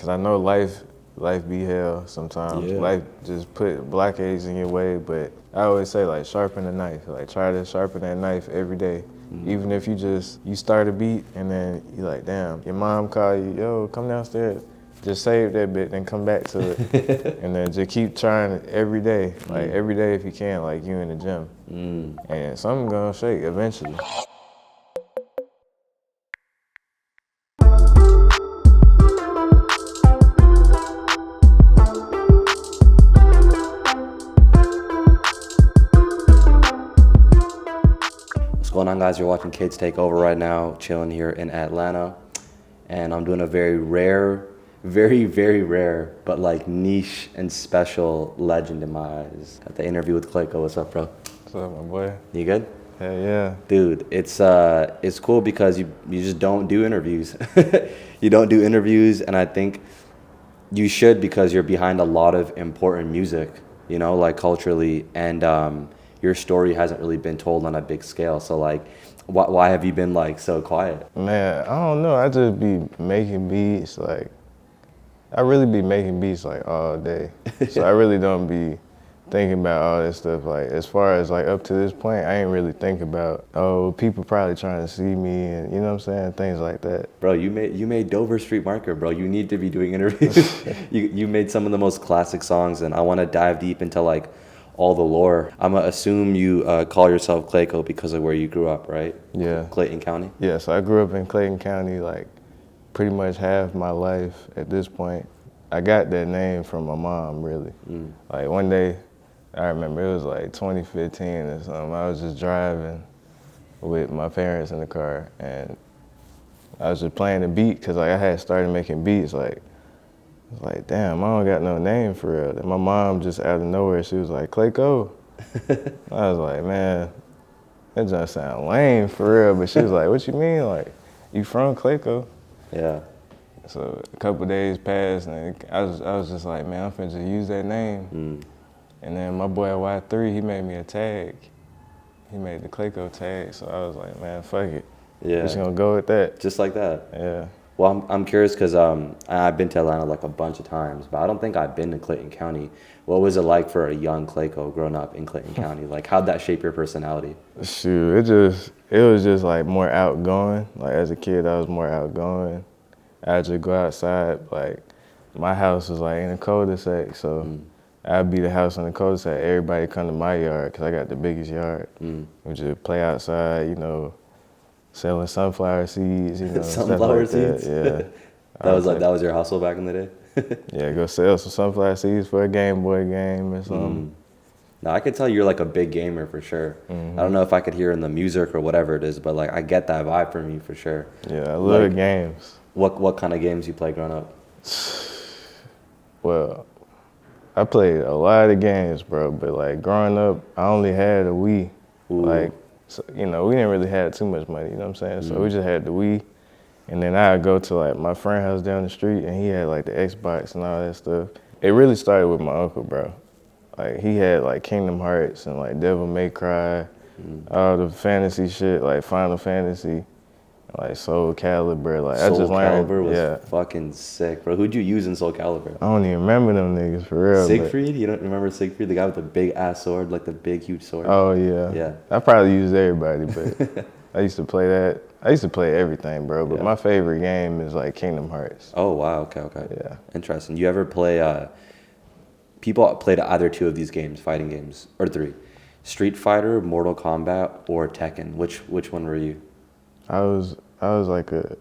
cause I know life be hell sometimes. Yeah. Life just put blockades in your way, but I always say like sharpen the knife. Like try to sharpen that knife every day. Even if you start a beat and then you like, damn, your mom call you, yo, come downstairs. Just save that bit, then come back to it. And then just keep trying it every day. Like every day if you can, like you in the gym. And something gonna shake eventually. What's going on, guys? You're watching Kids Take Over right now, chilling here in Atlanta. And I'm doing a very rare, very, very rare, but like niche and special legend in my eyes. Got the interview with Clayco. What's up, bro? What's up, my boy? You good? Hell yeah. Dude, it's cool because you just don't do interviews. You don't do interviews, and I think you should because you're behind a lot of important music, you know, like culturally, and your story hasn't really been told on a big scale. So like, why have you been like so quiet? Man, I don't know. I just be making beats. Like, I really be making beats like all day. So I really don't be thinking about all this stuff. Like, as far as like up to this point, I ain't really think about, oh, people probably trying to see me and you know what I'm saying? Things like that. Bro, you made Dover Street Marker, bro. You need to be doing interviews. you made some of the most classic songs, and I want to dive deep into like all the lore. I'm gonna assume you call yourself Clayco because of where you grew up, right? Yeah. Clayton County? Yeah, so I grew up in Clayton County like pretty much half my life at this point. I got that name from my mom, really. Like one day, I remember it was like 2015 or something. I was just driving with my parents in the car, and I was just playing the beat because like I had started making beats. Like, I was like, damn, I don't got no name for real. And my mom just out of nowhere, she was like, Clayco. I was like, man, that just sound lame for real. But she was like, what you mean? Like, you from Clayco? Yeah. So a couple days passed, and I was just like, man, I'm finna just use that name. And then my boy at Y3, he made me a tag. He made the Clayco tag, so I was like, man, fuck it. Yeah. Just gonna go with that. Just like that. Yeah. Well, I'm curious because I've been to Atlanta like a bunch of times, but I don't think I've been to Clayton County. What was it like for a young Clayco growing up in Clayton County? Like, how'd that shape your personality? Shoot, it was just like more outgoing. Like as a kid, I was more outgoing. I'd just go outside. Like my house was like in a cul-de-sac, so I'd be the house in the cul-de-sac. Everybody come to my yard because I got the biggest yard. We just play outside, you know, selling sunflower seeds, you know, Sunflower stuff like seeds? that. Yeah. That was your hustle back in the day? Yeah, go sell some sunflower seeds for a Game Boy game or something. Now, I could tell you're like a big gamer for sure. I don't know if I could hear in the music or whatever it is, but like I get that vibe from you for sure. Yeah, I love like, games. What kind of games you play growing up? Well, I played a lot of games, bro, but like growing up, I only had a Wii. Like, so, you know, we didn't really have too much money, you know what I'm saying? So we just had the Wii, and then I'd go to like my friend's house down the street, and he had like the Xbox and all that stuff. It really started with my uncle, bro. Like he had like Kingdom Hearts and like Devil May Cry, all the fantasy shit, like Final Fantasy, like Soul Calibur. Like Soul I just learned. Calibur was fucking sick, bro. Who'd you use in Soul Calibur? I don't even remember them niggas for real. Siegfried? You don't remember Siegfried? The guy with the big ass sword, like the big huge sword? Oh yeah. Yeah. I probably used everybody, but I used to play that. I used to play everything, bro. But my favorite game is like Kingdom Hearts. Oh wow, okay. Yeah. Interesting. You ever play people played either two of these games, fighting games, or three. Street Fighter, Mortal Kombat, or Tekken. Which one were you? I was like I ain't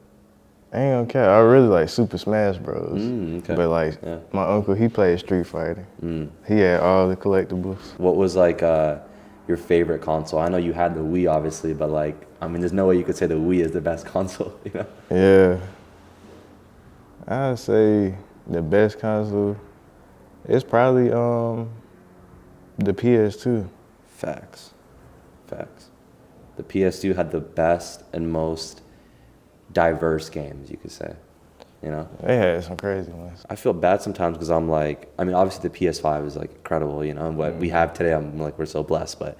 gonna care. I really like Super Smash Bros. Okay. But like my uncle, he played Street Fighter. He had all the collectibles. What was like your favorite console? I know you had the Wii, obviously, but like, I mean, there's no way you could say the Wii is the best console, you know? Yeah. I'd say the best console, it's probably the PS2. Facts. The PS2 had the best and most diverse games, you could say, you know? They had some crazy ones. I feel bad sometimes because I'm like, I mean, obviously the PS5 is like incredible, you know, and what we have today, I'm like, we're so blessed, but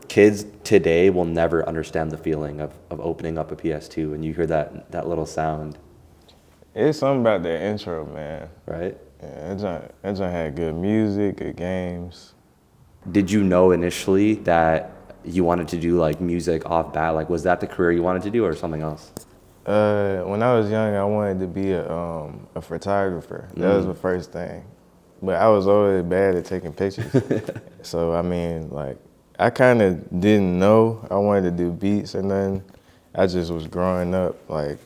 kids today will never understand the feeling of opening up a PS2 and you hear that little sound. It's something about that intro, man. Right? Yeah, that joint had good music, good games. Did you know initially that you wanted to do like music off bat? Like, was that the career you wanted to do or something else? When I was young, I wanted to be a photographer. That was the first thing. But I was always bad at taking pictures. So, I mean, like, I kind of didn't know I wanted to do beats or nothing. I just was growing up, like,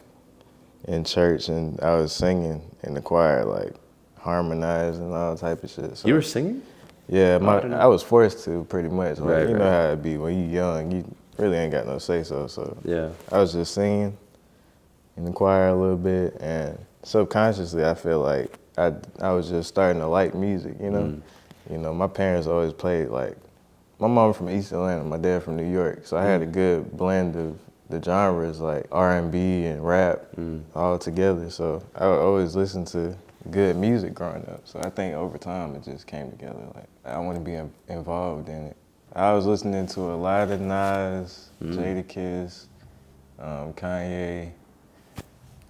in church, and I was singing in the choir, like, harmonizing and all type of shit. So, You were singing? yeah, I was forced to, pretty much. Like, Right, you know right. how it be when you young, you really ain't got no say-so. So, Yeah. I was just singing in the choir a little bit, and subconsciously I feel like I was just starting to like music, you know? You know, my parents always played, like, my mom from East Atlanta, my dad from New York, so I had a good blend of the genres, like R&B and rap all together, so I would always listen to good music growing up, so I think over time it just came together, like, I want to be involved in it. I was listening to a lot of Nas, Jadakiss, Kanye,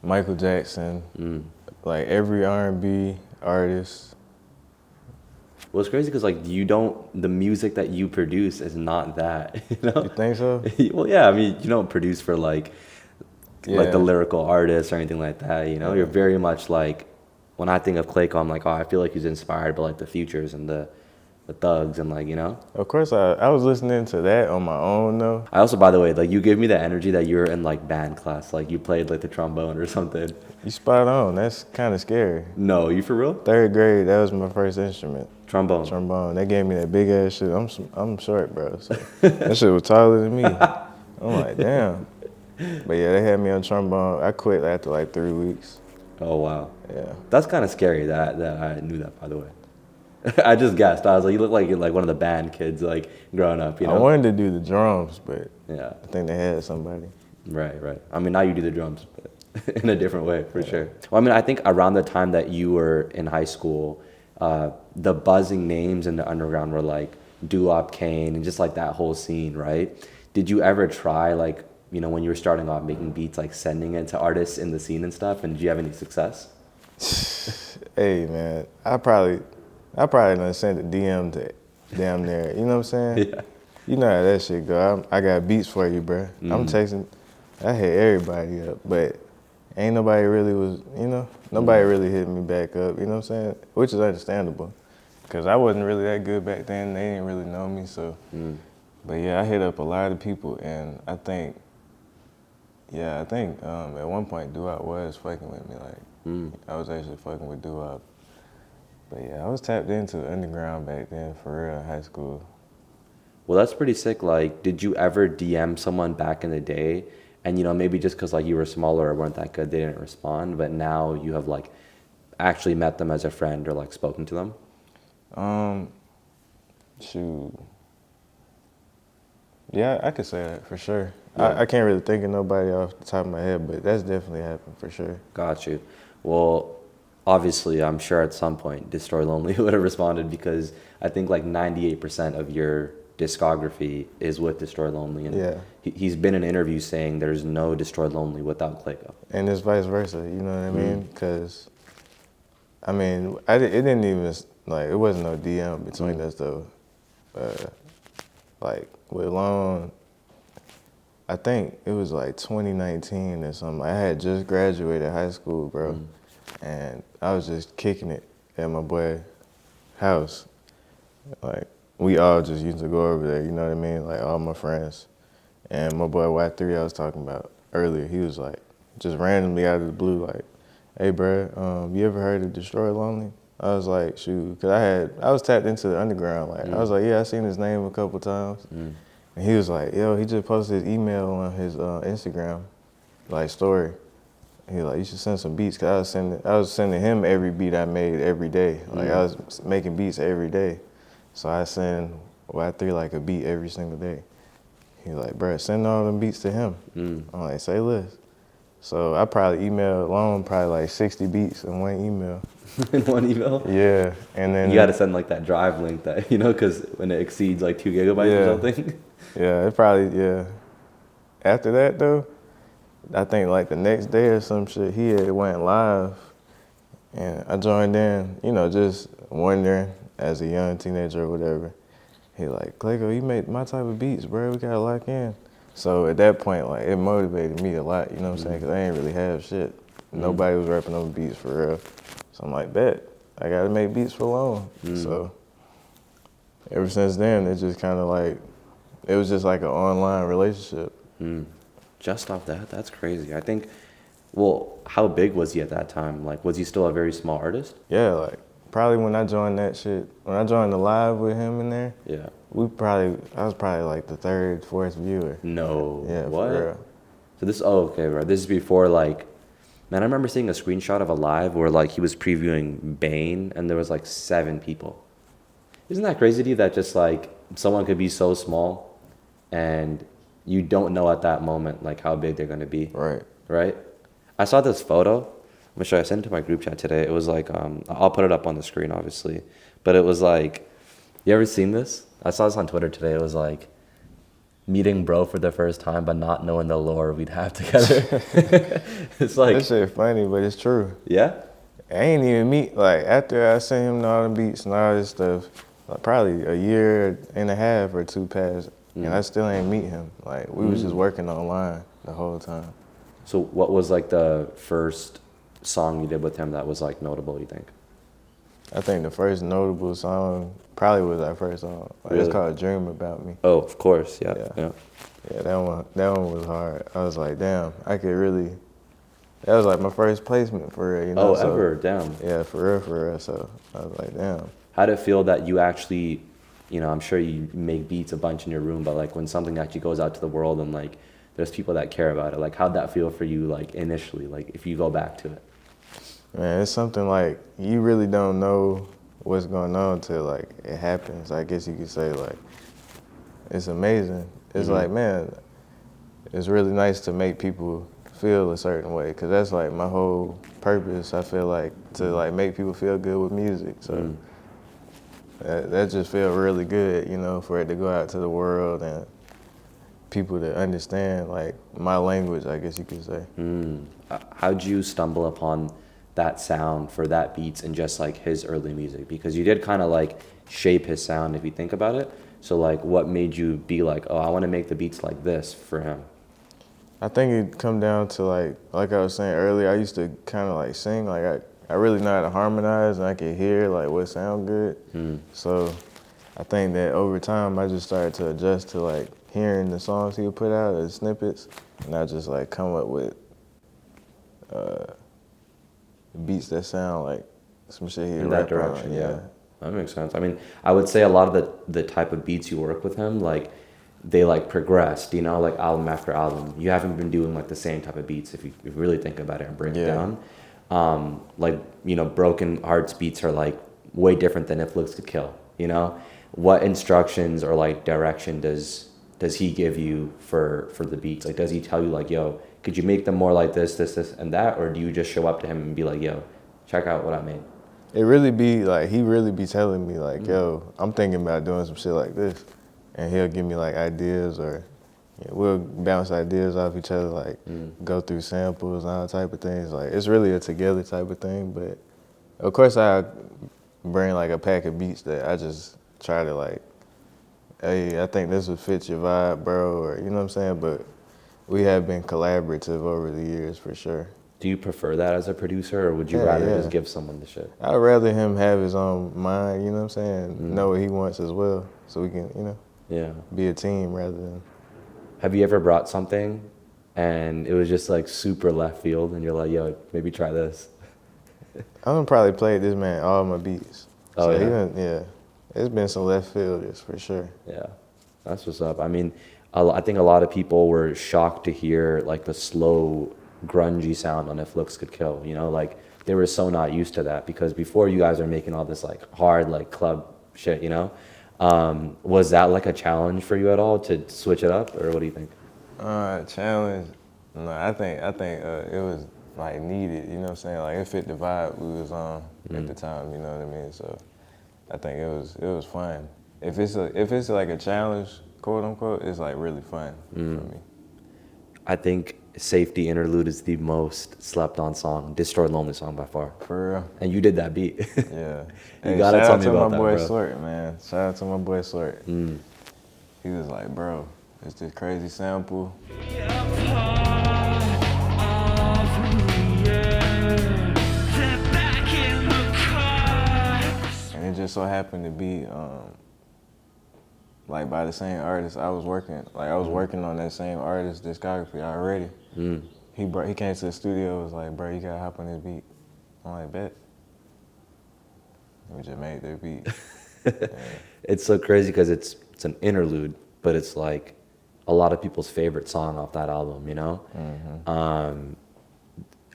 Michael Jackson, like every R&B artist. Well, it's crazy because like the music that you produce is not that, you know? You think so? Well, yeah, I mean, you don't produce for like the Yeah. lyrical artists or anything like that, you know? You're very much like, when I think of Clayco, I'm like, oh, I feel like he's inspired by like the Futures and the Thugs and like, you know? Of course, I was listening to that on my own though. I also, by the way, like you give me the energy that you're in like band class, like you played like the trombone or something. You spot on. That's kind of scary. No, you for real? 3rd grade, that was my first instrument. Trombone. Trombone. They gave me that big ass shit. I'm short, bro. So that shit was taller than me. I'm like, damn. But yeah, they had me on trombone. I quit after like 3 weeks. Oh, wow. Yeah. That's kind of scary that I knew that, by the way. I just guessed. I was like, you look like you're like one of the band kids, like growing up, you know? I wanted to do the drums, but Yeah. I think they had somebody. Right, right. I mean, now you do the drums, but in a different way, for sure. Well, I mean, I think around the time that you were in high school, the buzzing names in the underground were like Duwap Kaine and just like that whole scene, right? Did you ever try, like, you know, when you were starting off making beats, like sending it to artists in the scene and stuff? And did you have any success? Hey, man, I probably done sent a DM to damn near, you know what I'm saying? Yeah. You know how that shit go. I got beats for you, bro. I'm texting, I hit everybody up, but ain't nobody really was, you know, nobody really hit me back up, you know what I'm saying? Which is understandable, because I wasn't really that good back then. They didn't really know me, so. But yeah, I hit up a lot of people, and I think at one point Duwap was fucking with me, like, I was actually fucking with Duwap. But yeah, I was tapped into underground back then, for real, in high school. Well, that's pretty sick. Like, did you ever DM someone back in the day and, you know, maybe just because like you were smaller or weren't that good, they didn't respond, but now you have like actually met them as a friend or like spoken to them? Shoot. Yeah, I could say that for sure. Yeah. I can't really think of nobody off the top of my head, but that's definitely happened for sure. Got you. Well, obviously, I'm sure at some point Destroy Lonely would have responded, because I think like 98% of your discography is with Destroy Lonely. And yeah. He's been in interviews saying there's no Destroy Lonely without Clayco. And it's vice versa, you know what I mean? Because, I mean, it didn't even, like, it wasn't no DM between us though. Like, with Lone, I think it was like 2019 or something. I had just graduated high school, bro. And I was just kicking it at my boy's house. Like, we all just used to go over there, you know what I mean? Like, all my friends. And my boy Y3 I was talking about earlier, he was like, just randomly out of the blue, like, hey, bro, you ever heard of Destroy Lonely? I was like, shoot, because I was tapped into the underground. Like, I was like, yeah, I seen his name a couple times. And he was like, yo, he just posted his email on his Instagram, like, story. He was like, you should send some beats, because I was sending him every beat I made every day. Like, I was making beats every day. So I send Y3 like a beat every single day. He was like, bro, send all them beats to him. I'm like, say less. So I probably emailed Lone like 60 beats in one email. In one email? Yeah, and then you got to send like that drive link that, you know, because when it exceeds like 2 gigabytes or something. Yeah, it probably, yeah. After that though, I think like the next day or some shit, he had went live, and I joined in, you know, just wondering as a young teenager or whatever. He like, Clayco, you make my type of beats, bro. We gotta lock in. So at that point, like, it motivated me a lot, you know what I'm saying? Because I ain't really have shit. Nobody was rapping on beats for real. So I'm like, bet, I gotta make beats for long. So ever since then, it just kind of like, it was just like an online relationship. Just off that, that's crazy. I think, well, how big was he at that time? Like, was he still a very small artist? Yeah, like, probably when I joined that shit, when I joined the live with him in there, Yeah. I was probably like the third, fourth viewer. No. Yeah, What? for real. So this, oh, okay, bro. This is before, like, man, I remember seeing a screenshot of a live where, like, he was previewing Bane and there was, like, 7 people. Isn't that crazy to you that just, like, someone could be so small and you don't know at that moment, like, how big they're going to be? Right. Right? I saw this photo. I'm gonna show you. I sent it to my group chat today. It was like, I'll put it up on the screen, obviously. But it was like, you ever seen this? I saw this on Twitter today. It was like, meeting bro for the first time, but not knowing the lore we'd have together. It's like, That shit funny, but it's true. yeah? I ain't even meet, like, after I sent him all the beats and all this stuff, like, probably a year and a half or 2 passed, and I still ain't meet him. Like, we was just working online the whole time. So what was like the first song you did with him that was like notable, you think? I think the first notable song probably was our first song. Like, Really? It's called Dream About Me. Oh, of course, yeah. Yeah, that one was hard. I was like, damn, I could really, that was like my first placement for real, you know? Oh, so, ever, damn. Yeah, for real. So I was like, damn. How'd it feel that you actually, you know, I'm sure you make beats a bunch in your room, but like when something actually goes out to the world and like there's people that care about it, like how'd that feel for you, like initially, like if you go back to it? Man, it's something like you really don't know what's going on till like it happens. I guess you could say, like, it's amazing. It's like, man, it's really nice to make people feel a certain way, because that's like my whole purpose. I feel like to like make people feel good with music. So that just feel really good, you know, for it to go out to the world and people to understand like my language, I guess you could say. How'd you stumble upon that sound for that beats and just like his early music? Because you did kind of like shape his sound if you think about it. So like what made you be like, oh, I want to make the beats like this for him? I think it come down to like I was saying earlier, I used to kind of like sing, like I really know how to harmonize and I could hear like what sound good. So I think that over time I just started to adjust to like hearing the songs he would put out as snippets, and I just like come up with beats that sound like some shit he'd In rap that direction, on. yeah. That makes sense. I mean, I would say a lot of the type of beats you work with him, like they like progressed, you know, like album after album. You haven't been doing like the same type of beats if you really think about it and break it down. Like, you know, Broken Hearts beats are like way different than If Looks Could Kill, you know? What instructions or like direction does he give you for the beats? Like, does he tell you like, yo, could you make them more like this, and that? Or do you just show up to him and be like, yo, check out what I made? It really be like, he really be telling me like, yo, I'm thinking about doing some shit like this. And he'll give me like ideas, or we'll bounce ideas off each other, like go through samples and all type of things. Like, it's really a together type of thing. But of course I bring like a pack of beats that I just try to like, hey, I think this would fit your vibe, bro, or you know what I'm saying? But we have been collaborative over the years for sure. Do you prefer that as a producer, or would you rather just give someone the shit? I'd rather him have his own mind, you know what I'm saying? Know what he wants as well, so we can, you know, be a team rather than. Have you ever brought something and it was just like super left field and you're like, yo, maybe try this? I'm gonna probably play this man all my beats. Oh, so yeah? It's been some left fielders for sure. Yeah, that's what's up. I mean, I think a lot of people were shocked to hear like the slow, grungy sound on If Looks Could Kill, you know, like they were so not used to that, because before you guys are making all this like hard like club shit, you know. Was that like a challenge for you at all to switch it up, or what do you think? Challenge? No, I think it was like needed, you know what I'm saying? Like it fit the vibe we was on at the time, you know what I mean? So I think it was fun. If it's like a challenge, quote unquote, it's like really fun for me. I think Safety Interlude is the most slept on song, Destroy Lonely song by far. For real. And you did that beat. Yeah. You gotta tell me about that, bro. Shout out to my boy Sort, man. Shout out to my boy Sort. He was like, bro, it's this crazy sample. And it just so happened to be like by the same artist. I was working on that same artist's discography already. He came to the studio, was like, bro, you gotta hop on this beat. I'm like, bet. We just made that beat. Yeah. It's so crazy because it's an interlude, but it's like a lot of people's favorite song off that album, you know?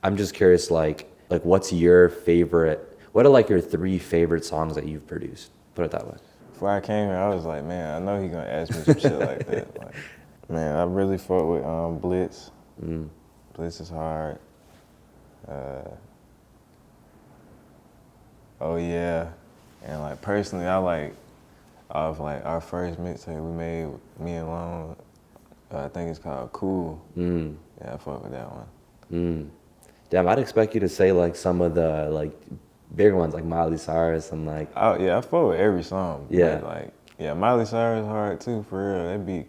I'm just curious, like what's your favorite, what are like your 3 favorite songs that you've produced? Put it that way. Before I came here, I was like, man, I know he gonna ask me some shit like that. Like, man, I really fought with Blitz. Blitz is hard. Oh yeah. And like personally, I like off like our first mixtape we made, me and Lone, I think it's called Cool. Yeah, I fuck with that one. Damn, I'd expect you to say like some of the like bigger ones like Miley Cyrus and like. Oh yeah, I fuck with every song. Yeah. Like, yeah, Miley Cyrus hard too, for real. That beat,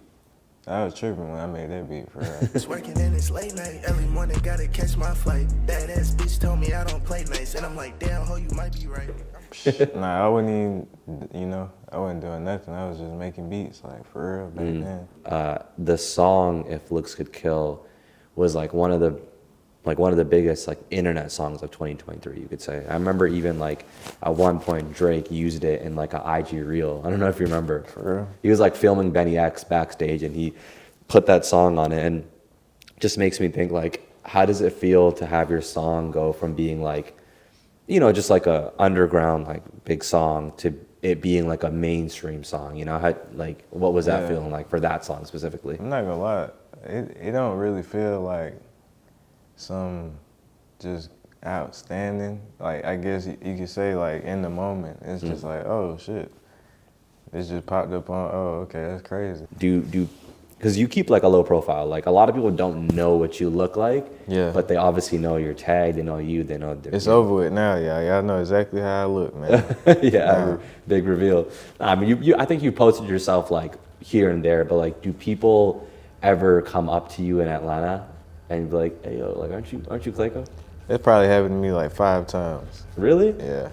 I was tripping when I made that beat, for real. It's working and it's late night, early morning, gotta catch my flight. Badass bitch told me I don't play nice, and I'm like, damn, ho, you might be right. Nah, I wouldn't even, I wasn't doing nothing. I was just making beats, like, for real, back then. The song "If Looks Could Kill" was like one of the biggest like internet songs of 2023, you could say. I remember even like at one point Drake used it in like an IG reel. I don't know if you remember. For real? He was like filming Benny X backstage and he put that song on it, and just makes me think like, how does it feel to have your song go from being like, you know, just like a underground like big song to it being like a mainstream song, you know? How, like, what was that feeling like for that song specifically? I'm not gonna lie, it don't really feel like some just outstanding. Like, I guess you could say like in the moment, it's just like, oh shit, this just popped up on, oh okay, that's crazy. Because you keep like a low profile. Like a lot of people don't know what you look like. Yeah. But they obviously know your tag. They know you. They know. It's over with now, y'all. Y'all know exactly how I look, man. Yeah. Big reveal. I mean, I think you posted yourself like here and there, but like, do people ever come up to you in Atlanta and be like, "Hey, yo, like, aren't you Clayco?" It probably happened to me like 5 times. Really? Yeah.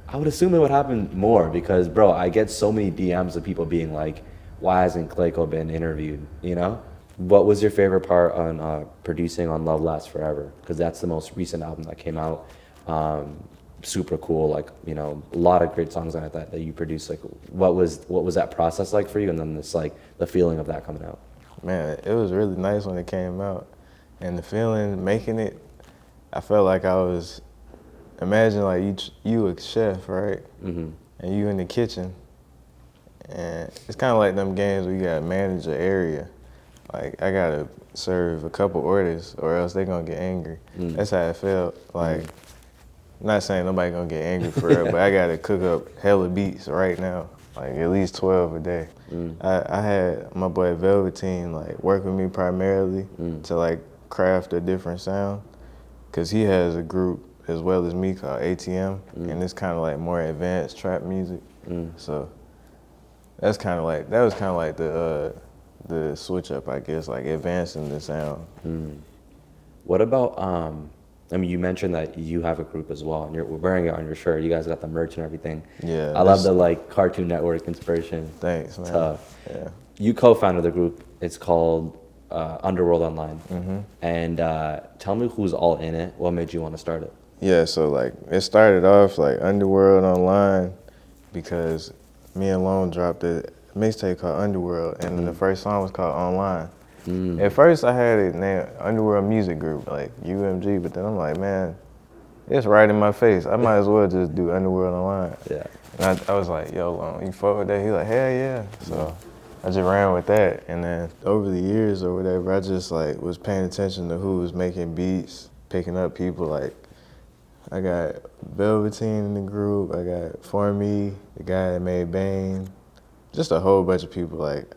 I would assume it would happen more because, bro, I get so many DMs of people being like, why hasn't Clayco been interviewed, you know? What was your favorite part on producing on Love Lasts Forever? Because that's the most recent album that came out. Super cool, like, you know, a lot of great songs on it that you produced. Like, what was that process like for you? And then this, like, the feeling of that coming out. Man, it was really nice when it came out. And the feeling, making it, I felt like I was, imagine like you a chef, right? And you in the kitchen. And it's kind of like them games where you gotta manage an area. Like, I gotta serve a couple orders or else they gonna get angry. That's how it felt. Like, I'm not saying nobody gonna get angry for it, but I gotta cook up hella beats right now, like at least 12 a day. I had my boy Velveteen like work with me primarily to like craft a different sound, cause he has a group as well as me called ATM, and it's kind of like more advanced trap music. So that was kind of like the switch up, I guess, like advancing the sound. What about I mean, you mentioned that you have a group as well, and you're wearing it on your shirt. You guys got the merch and everything. Yeah. I love the like Cartoon Network inspiration. Thanks, man. Tough. Yeah. You co-founded the group. It's called Underworld Online. And tell me who's all in it. What made you want to start it? Yeah, so like it started off like Underworld Online because me and Lone dropped a mixtape called Underworld, and the first song was called Online. At first I had it named Underworld Music Group, like UMG, but then I'm like, man, it's right in my face. I might as well just do Underworld Online. Yeah. And I was like, yo, Lone, you fuck with that? He like, hell yeah. So I just ran with that, and then over the years or whatever, I just like was paying attention to who was making beats, picking up people. Like, I got Velveteen in the group, I got For Me, the guy that made Bane, just a whole bunch of people like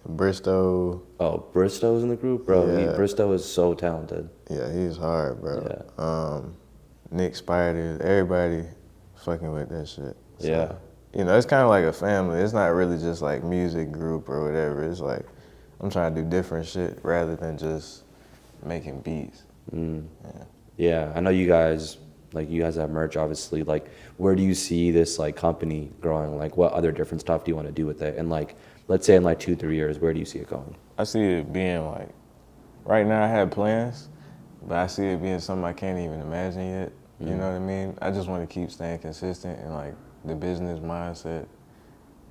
Bristow. Oh, Bristow's in the group, bro. Yeah. Bristow is so talented. Yeah, he's hard, bro. Yeah. Nick Spider, everybody fucking with that shit. So, Yeah. You know, it's kind of like a family. It's not really just like music group or whatever. It's like I'm trying to do different shit rather than just making beats. Yeah, I know you guys have merch, obviously. Like, where do you see this like company growing? Like, what other different stuff do you want to do with it? And like, let's say in like 2-3 years, where do you see it going? I see it being like, right now I have plans, but I see it being something I can't even imagine yet. You know what I mean? I just want to keep staying consistent in like the business mindset.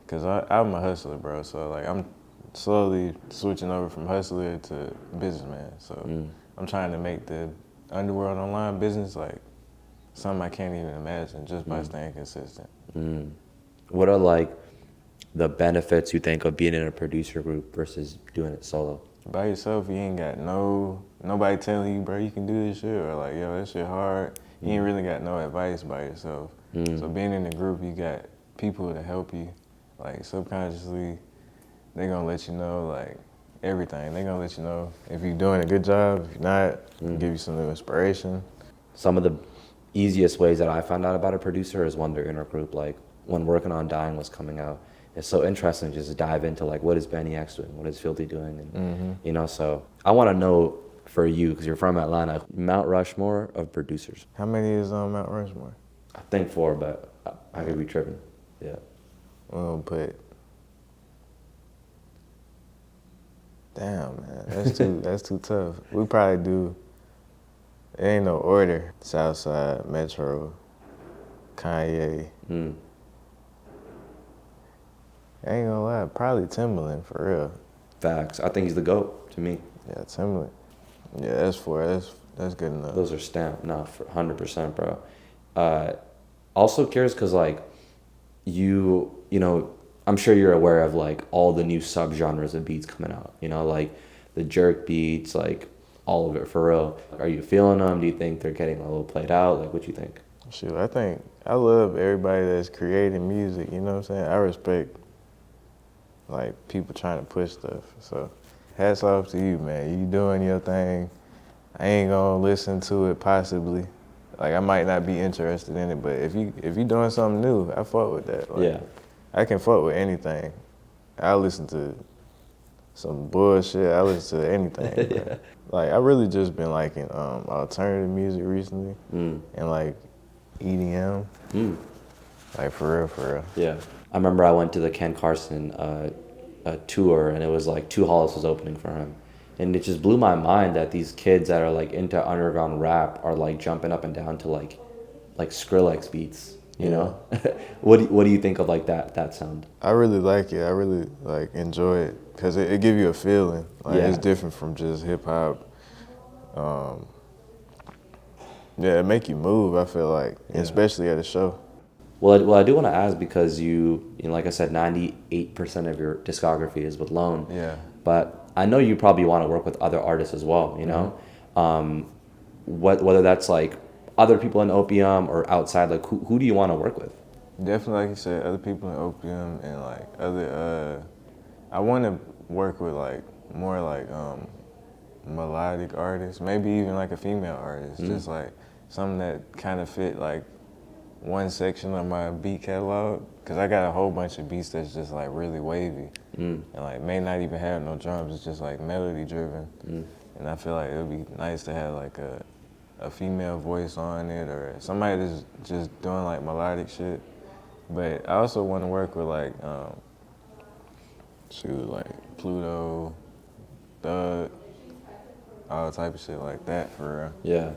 Cause I'm a hustler, bro. So like I'm slowly switching over from hustler to businessman. So I'm trying to make the Underworld online business like something I can't even imagine just by staying consistent. What are like the benefits you think of being in a producer group versus doing it solo? By yourself, you ain't got nobody telling you, bro, you can do this shit, or like, yo, that shit hard. You ain't really got no advice by yourself. So being in a group, you got people to help you. Like subconsciously, they gonna let you know like everything. They gonna let you know if you're doing a good job, if you're not, give you some new inspiration. Some of the easiest ways that I found out about a producer is when they're in a group. Like when Working on Dying was coming out, it's so interesting just to dive into like what is Benny X doing, what is Filthy doing, and you know. So I want to know for you, because you're from Atlanta, Mount Rushmore of producers. How many is on Mount Rushmore? I think 4, but I could be tripping. Yeah. We're gonna put. Damn, man, that's too tough. We probably do. It ain't no order. Southside, Metro, Kanye. I ain't gonna lie, probably Timbaland for real. Facts. I think he's the GOAT to me. Yeah, Timbaland. Yeah, that's 4. That's good enough. Those are stamped. No, for 100%, bro. Also curious because like you know, I'm sure you're aware of like all the new subgenres of beats coming out. You know, like the jerk beats, like all of it for real. Are you feeling them? Do you think they're getting a little played out? Like, what you think? Shoot, I love everybody that's creating music. You know what I'm saying? I respect like people trying to push stuff. So hats off to you, man. You doing your thing. I ain't gonna listen to it possibly. Like I might not be interested in it, but if you doing something new, I fuck with that. Like, Yeah. I can fuck with anything. I listen to some bullshit. I listen to anything. Yeah. Like I really just been liking alternative music recently and like EDM. Like for real. Yeah. I remember I went to the Ken Carson tour, and it was like Two Hollis was opening for him. And it just blew my mind that these kids that are like into underground rap are like jumping up and down to like Skrillex beats, you know? What do you think of like that sound? I really like it. I really like enjoy it because it give you a feeling. Like it's different from just hip hop. It make you move. I feel like, especially at a show. Well, I do want to ask because you know, like I said, 98% of your discography is with Lone. Yeah. But I know you probably want to work with other artists as well, you know? Whether that's like other people in Opium or outside, like who do you want to work with? Definitely, like you said, other people in Opium and like other, I want to work with like more like melodic artists, maybe even like a female artist, just like something that kind of fit like one section of my beat catalog, because I got a whole bunch of beats that's just like really wavy and like may not even have no drums. It's just like melody driven, and I feel like it would be nice to have like a female voice on it or somebody that's just doing like melodic shit. But I also want to work with like like Pluto, Thug, all type of shit like that for real. Yeah.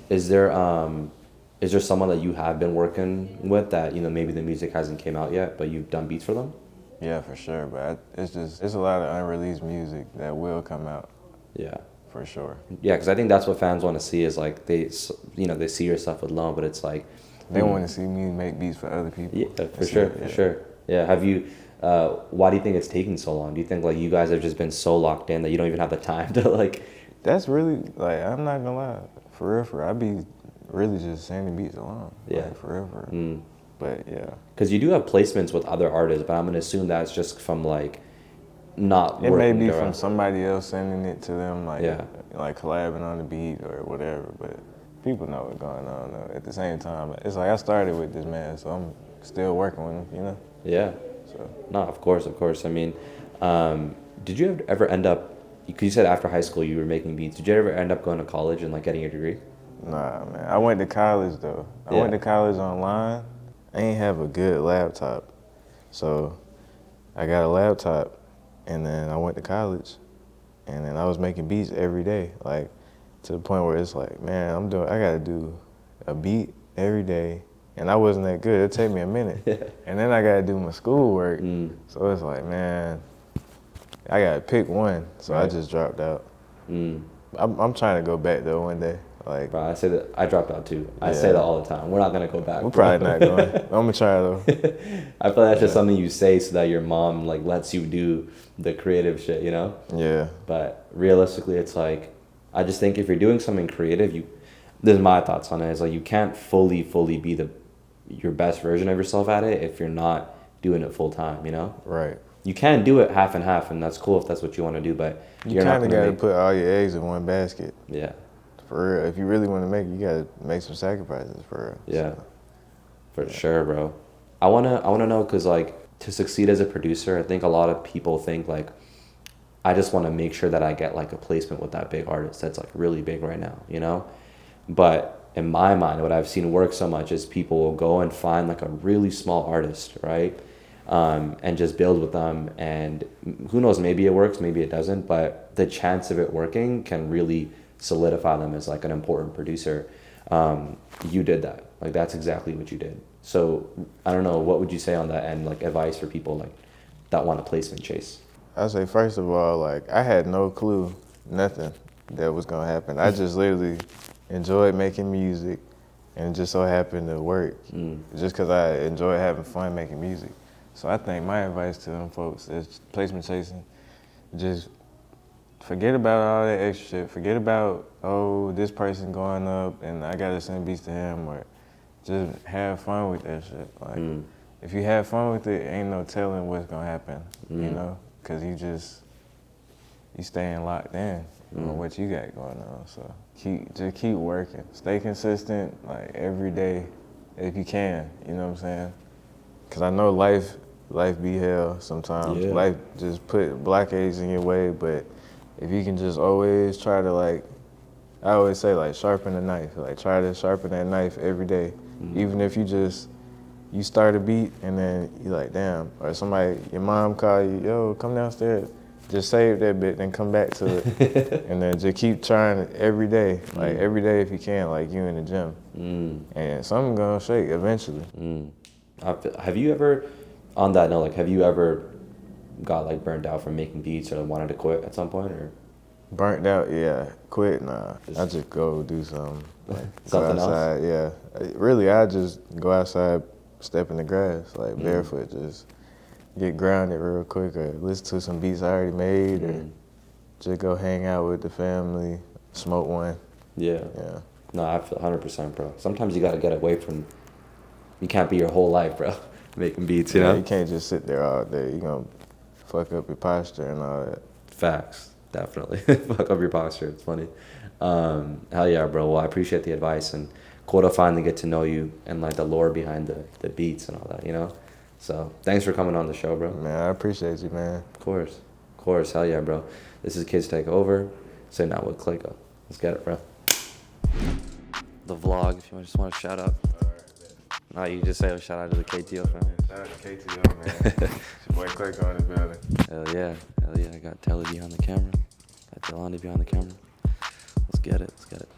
Is there someone that you have been working with that, you know, maybe the music hasn't came out yet, but you've done beats for them? Yeah, for sure. But it's a lot of unreleased music that will come out. Yeah. For sure. Yeah, because I think that's what fans want to see is like they see your stuff with Lone, but it's like they want to see me make beats for other people. Yeah, for sure. Yeah. Have you? Why do you think it's taking so long? Do you think like you guys have just been so locked in that you don't even have the time to like? That's really like, I'm not gonna lie, for real. I be really just sending beats along. Yeah. Like, for real. But yeah. Because you do have placements with other artists, but I'm gonna assume that's just from like not It may working be around. from somebody else sending it to them, like Yeah. like collabing on the beat or whatever. But people know what's going on. Though. At the same time, it's like I started with this man, so I'm still working with him. You know. Yeah. So No, of course. I mean, did you ever end up? Because you said after high school you were making beats. Did you ever end up going to college and like getting your degree? nah, man. I went to college though. I Yeah. went to college online. I ain't have a good laptop, so I got a laptop, and then I went to college, and then I was making beats every day, like to the point where it's like, man, I gotta do a beat every day, and I wasn't that good. It'd take me a minute, and then I gotta do my schoolwork, so it's like, man, I gotta pick one, so I Right. just dropped out. Mm. I'm trying to go back though one day, like. Bro, I say that I dropped out too. I say that all the time. We're not gonna go back. We're bro. probably not going. I'm gonna try though. I feel like that's just something you say so that your mom like lets you do the creative shit, you know? Yeah. But realistically, it's like I just think if you're doing something creative, this is my thoughts on it. It's like you can't fully be your best version of yourself at it if you're not doing it full time, you know? Right. You can do it half and half, and that's cool if that's what you want to do. But You you're not kind of gonna got to make. put all your eggs in one basket. Yeah, For real. If you really want to make it, you got to make some sacrifices for real. yeah, So, for sure, bro. I wanna know because like to succeed as a producer, I think a lot of people think like I just want to make sure that I get like a placement with that big artist that's like really big right now, you know? But in my mind, what I've seen work so much is people will go and find like a really small artist, right? And just build with them, and who knows, maybe it works, maybe it doesn't, but the chance of it working can really solidify them as like an important producer. You did that. Like that's exactly what you did. So I don't know, what would you say on that end, like advice for people like that want a placement chase? I say, first of all, like, I had no clue, nothing that was going to happen. I just literally enjoyed making music, and it just so happened to work. Just because I enjoy having fun making music. So I think my advice to them folks is placement chasing. Just forget about all that extra shit. Forget about, oh, this person going up and I gotta send beats to him, or just have fun with that shit. Like, if you have fun with it, ain't no telling what's gonna happen, you know? Cause you staying locked in on what you got going on. So just keep working. Stay consistent, like every day if you can, you know what I'm saying? Cause I know life be hell sometimes. Yeah. Life just put blockades in your way, but if you can just always try to, like, I always say, like, sharpen the knife. Like, try to sharpen that knife every day. Even if you start a beat and then you like, damn, or your mom call you, yo, come downstairs. Just save that bit, then come back to it. And then just keep trying it every day. Like, every day if you can, like you in the gym. And something gonna shake eventually. Have you ever, on that note, like have you ever got like burned out from making beats or wanted to quit at some point, or? Burnt out, yeah. Quit, nah. I just go do something. Like, Something go outside, else? Yeah. Really, I just go outside, step in the grass, like barefoot, just get grounded real quick, or listen to some beats I already made, or just go hang out with the family, smoke one. Yeah. Yeah. No, I feel 100%, bro. Sometimes you gotta get away from. You can't be your whole life, bro, making beats. You know. You can't just sit there all day. You're gonna fuck up your posture and all that. Facts, definitely. Fuck up your posture. It's funny. Hell yeah, bro. Well, I appreciate the advice, and cool to finally get to know you and like the lore behind the beats and all that. You know. So thanks for coming on the show, bro. Man, I appreciate you, man. Of course. Hell yeah, bro. This is Kids Take Over. Sitting out with Clayco. Let's get it, bro. The vlog, if you just want to shout out. No, you just say a shout out to the KTO family. Shout out to KTO, man. It's your boy Clayco in the building. Hell yeah. I got Telly behind the camera. Got Delani behind the camera. Let's get it.